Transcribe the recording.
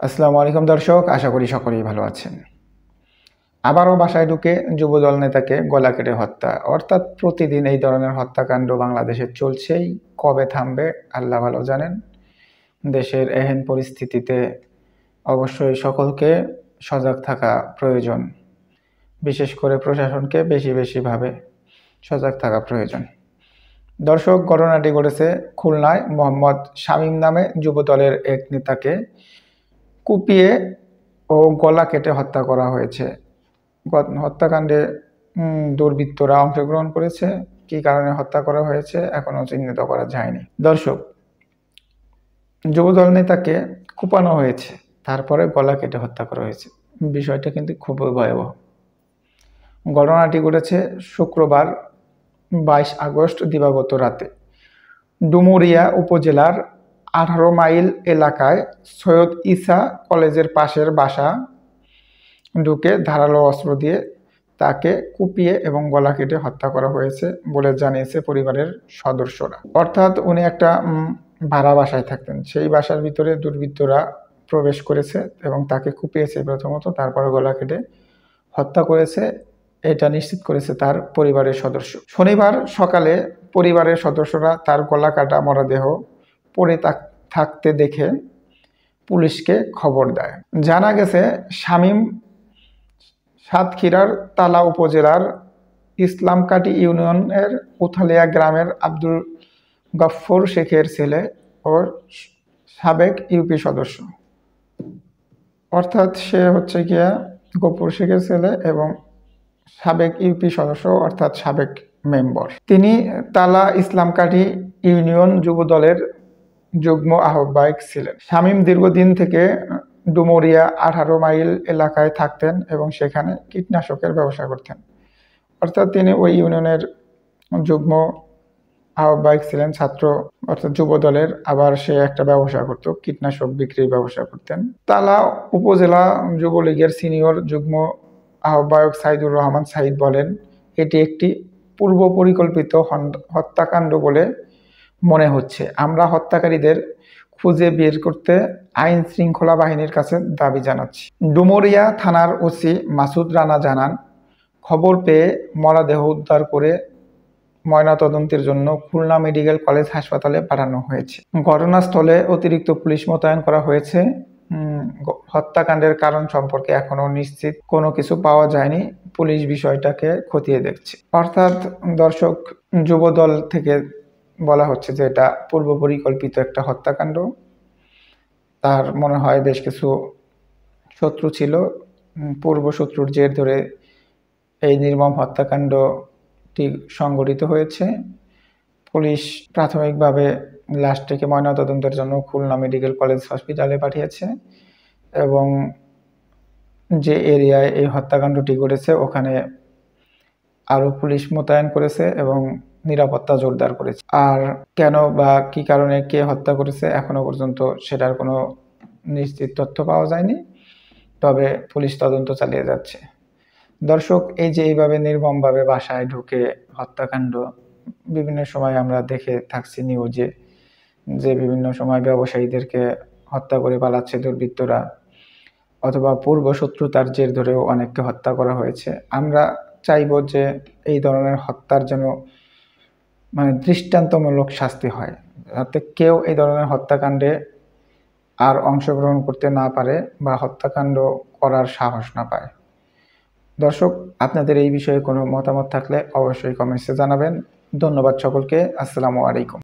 আসসালামু আলাইকুম দর্শক, আশা করি সকলেই ভালো আছেন। আবারও বাসায় ঢুকে যুবদল নেতাকে গলা কেটে হত্যা, অর্থাৎ প্রতিদিন এই ধরনের হত্যাকাণ্ড বাংলাদেশে চলছেই। কবে থামবে আল্লাহ ভালো জানেন। দেশের এহেন পরিস্থিতিতে অবশ্যই সকলকে সজাগ থাকা প্রয়োজন, বিশেষ করে প্রশাসনকে বেশিভাবে সজাগ থাকা প্রয়োজন। দর্শক, ঘটনাটি ঘটেছে খুলনায়। মোহাম্মদ শামীম নামে যুবদলের এক নেতাকে কুপিয়ে ও গলা কেটে হত্যা করা হয়েছে। হত্যাকাণ্ডে দুর্বৃত্তরা অংশগ্রহণ করেছে। কি কারণে হত্যা করা হয়েছে এখনো চিহ্নিত করা যায়নি। দর্শক, যুবদল নেতাকে কুপানো হয়েছে, তারপরে গলা কেটে হত্যা করা হয়েছে। বিষয়টা কিন্তু খুবই ভয়াবহ। ঘটনাটি ঘটেছে শুক্রবার 22 আগস্ট দিবাগত রাতে ডুমুরিয়া উপজেলার 18 মাইল এলাকায় সৈয়দ ঈসা কলেজের পাশের বাসা ঢুকে ধারালো অস্ত্র দিয়ে তাকে কুপিয়ে এবং গলা কেটে হত্যা করা হয়েছে বলে জানিয়েছে পরিবারের সদস্যরা। অর্থাৎ উনি একটা ভাড়া বাসায় থাকতেন, সেই বাসার ভিতরে দুর্বৃত্তরা প্রবেশ করেছে এবং তাকে কুপিয়েছে প্রথমত, তারপরে গলা কেটে হত্যা করেছে। এটা নিশ্চিত করেছে তার পরিবারের সদস্য। শনিবার সকালে পরিবারের সদস্যরা তার গলা কাটা মরদেহ পড়ে থাকতে দেখে পুলিশকে খবর দেয়। জানা গেছে, শামীম সাতক্ষীরার তালা উপজেলার ইসলামকাটি ইউনিয়নের উথালিয়া গ্রামের আব্দুল গফফর শেখের ছেলে ও সাবেক ইউপি সদস্য। অর্থাৎ সে হচ্ছে গিয়া গফফর শেখের ছেলে এবং সাবেক ইউপি সদস্য, অর্থাৎ সাবেক মেম্বার। তিনি তালা ইসলামকাঠি ইউনিয়ন যুবদলের যুগ্ম আহ্বায়ক ছিলেন। শামীম দীর্ঘদিন থেকে ডুমুরিয়া 18 মাইল এলাকায় থাকতেন এবং সেখানে কীটনাশকের ব্যবসা করতেন। অর্থাৎ তিনি ওই ইউনিয়নের যুগ্ম আহ্বায়ক ছিলেন, ছাত্র অর্থাৎ যুবদলের। আবার সে একটা ব্যবসা করত, কীটনাশক বিক্রির ব্যবসা করতেন। তালা উপজেলা যুবলীগের সিনিয়র যুগ্ম আহ্বায়ক সাইদুর রহমান সাইদ বলেন, এটি একটি পূর্ব পরিকল্পিত হত্যাকাণ্ড বলে মনে হচ্ছে। আমরা হত্যাকারীদের খুঁজে বের করতে আইন শৃঙ্খলা বাহিনীর কাছে দাবি জানাচ্ছি। ডুমুরিয়া থানার ওসি মাসুদ রানা জানান, খবর পেয়ে মরদেহ উদ্ধার করে ময়নাতদন্তের জন্য খুলনা মেডিকেল কলেজ হাসপাতালে পাঠানো হয়েছে। ঘটনাস্থলে অতিরিক্ত পুলিশ মোতায়েন করা হয়েছে। হত্যাকাণ্ডের কারণ সম্পর্কে এখনো নিশ্চিত কোনো কিছু পাওয়া যায়নি। পুলিশ বিষয়টাকে খতিয়ে দেখছে। অর্থাৎ দর্শক, যুবদল থেকে বলা হচ্ছে যে এটা পূর্ব পরিকল্পিত একটা হত্যাকাণ্ড। তার মনে হয় বেশ কিছু শত্রু ছিল, পূর্ব শত্রুর জের ধরে এই নির্মম হত্যাকাণ্ডটি সংঘটিত হয়েছে। পুলিশ প্রাথমিকভাবে লাশটিকে ময়নাতদন্তের জন্য খুলনা মেডিকেল কলেজ হসপিটালে পাঠিয়েছে এবং যে এরিয়ায় এই হত্যাকাণ্ডটি ঘটেছে ওখানে আরও পুলিশ মোতায়েন করেছে এবং নিরাপত্তা জোরদার করেছে। আর কেন বা কি কারণে কে হত্যা করেছে এখনো পর্যন্ত সেটার কোনো নিশ্চিত তথ্য পাওয়া যায়নি, তবে পুলিশ তদন্ত চালিয়ে যাচ্ছে। দর্শক, এই যে এইভাবে নির্মমভাবে বাসায় ঢুকে হত্যাকাণ্ড বিভিন্ন সময় আমরা দেখে থাকছি নিউজে, যে বিভিন্ন সময় ব্যবসায়ীদেরকে হত্যা করে পালাচ্ছে দুর্বৃত্তরা, অথবা পূর্ব শত্রুতার জের ধরেও অনেককে হত্যা করা হয়েছে। আমরা চাইব যে এই ধরনের হত্যার যেন দৃষ্টান্তমূলক শাস্তি হয়, যাতে কেউ এই ধরনের হত্যাকাণ্ডে আর অংশগ্রহণ করতে না পারে বা হত্যাকাণ্ড করার সাহস না পায়। দর্শক, আপনাদের এই বিষয়ে কোনো মতামত থাকলে অবশ্যই কমেন্টসে জানাবেন। ধন্যবাদ সকলকে। আসসালামু আলাইকুম।